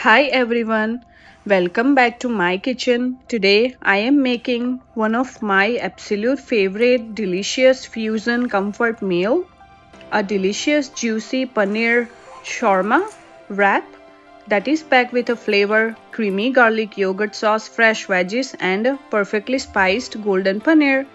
Hi everyone, welcome back to my kitchen. Today I am making one of my absolute favorite delicious fusion comfort meal, a delicious juicy paneer shawarma wrap that is packed with a flavor, creamy garlic yogurt sauce, fresh veggies and perfectly spiced golden paneer.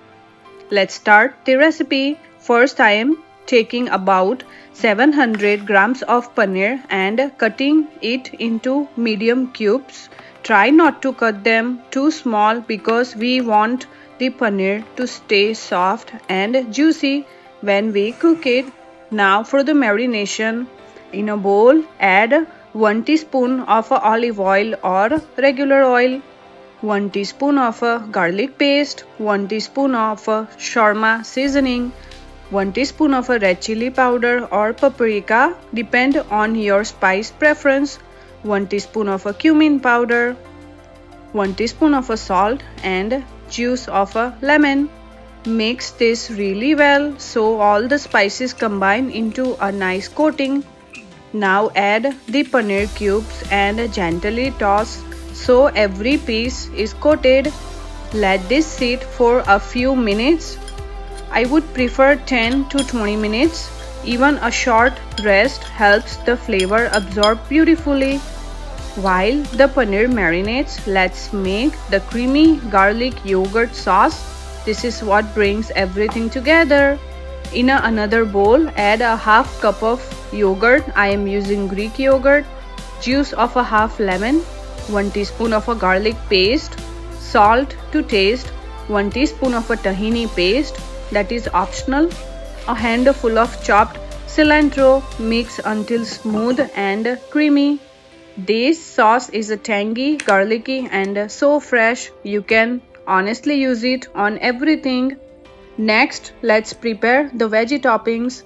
Let's start the recipe. First I am taking about 700 grams of paneer and cutting it into medium cubes. Try not to cut them too small because we want the paneer to stay soft and juicy when we cook it. Now for the marination. In a bowl, add 1 teaspoon of olive oil or regular oil, 1 teaspoon of garlic paste, 1 teaspoon of shawarma seasoning, 1 teaspoon of red chili powder or paprika, depend on your spice preference, 1 teaspoon of cumin powder, 1 teaspoon of salt and juice of a lemon. Mix this really well so all the spices combine into a nice coating. Now add the paneer cubes and gently toss so every piece is coated. Let this sit for a few minutes. I would prefer 10 to 20 minutes. Even a short rest helps the flavor absorb beautifully. While the paneer marinates, let's make the creamy garlic yogurt sauce. This is what brings everything together. In another bowl, add a half cup of yogurt. I am using Greek yogurt, juice of a half lemon, 1 teaspoon of a garlic paste, salt to taste, 1 teaspoon of a tahini paste that is optional, a handful of chopped cilantro. Mix until smooth and creamy. This sauce is tangy, garlicky and so fresh you can honestly use it on everything. Next, let's prepare the veggie toppings.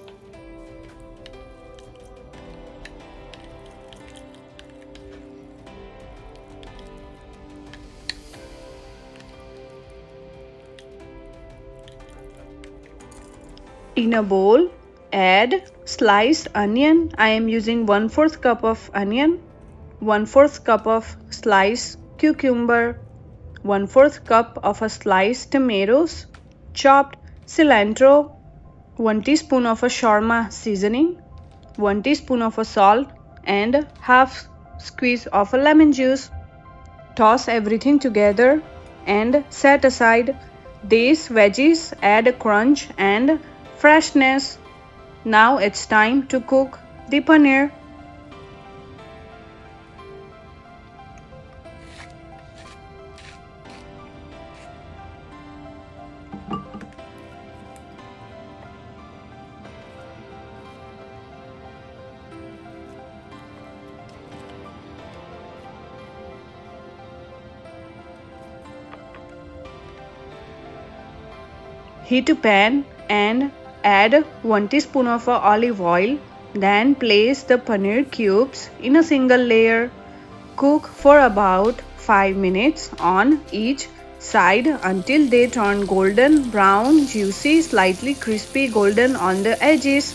In a bowl, add sliced onion. I am using 1/4 cup of onion, 1/4 cup of sliced cucumber, 1/4 cup of sliced tomatoes, chopped cilantro, 1 teaspoon of shawarma seasoning, 1 teaspoon of salt and half squeeze of lemon juice. Toss everything together and set aside. These veggies add crunch and freshness. Now it's time to cook the paneer. Heat a pan and add 1 teaspoon of olive oil. Then place the paneer cubes in a single layer. Cook for about 5 minutes on each side until they turn golden brown, juicy, slightly crispy golden on the edges.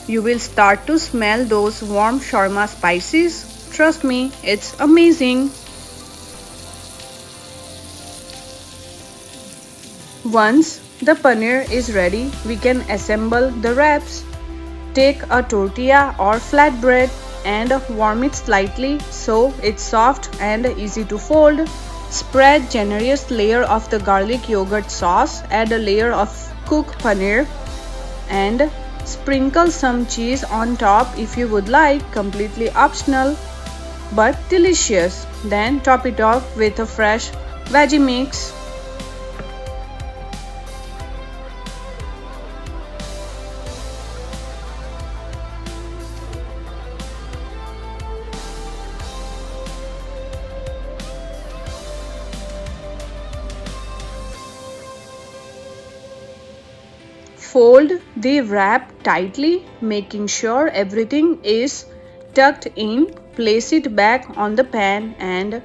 You will start to smell those warm shawarma spices. Trust me, it's amazing. Once the paneer is ready, we can assemble the wraps. Take a tortilla or flatbread and warm it slightly so it's soft and easy to fold. Spread generous layer of the garlic yogurt sauce, add a layer of cooked paneer and sprinkle some cheese on top if you would like, completely optional but delicious. Then top it off with a fresh veggie mix. Fold the wrap tightly, making sure everything is tucked in. Place it back on the pan and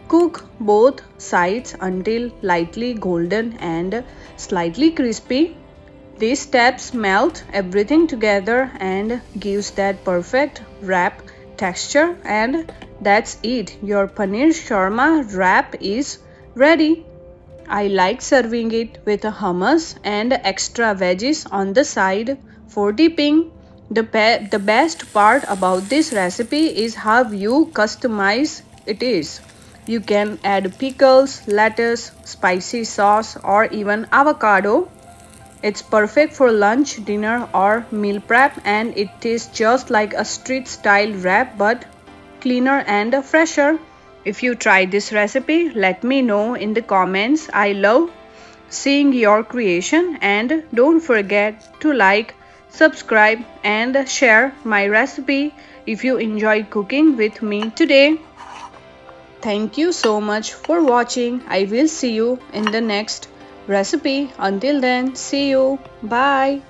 cook both sides until lightly golden and slightly crispy. These steps melt everything together and gives that perfect wrap texture and That's it. Your Paneer Shawarma wrap is ready. I like serving it with a hummus and extra veggies on the side for dipping. The best part about this recipe is how you customize it is. You can add pickles, lettuce, spicy sauce, or even avocado. It's perfect for lunch, dinner, or meal prep, and it tastes just like a street style wrap but cleaner and fresher. If you try this recipe, let me know in the comments. I love seeing your creation, and don't forget to like, subscribe, and share my recipe if you enjoy cooking with me today. Thank you so much for watching. I will see you in the next recipe. Until then, see you. Bye.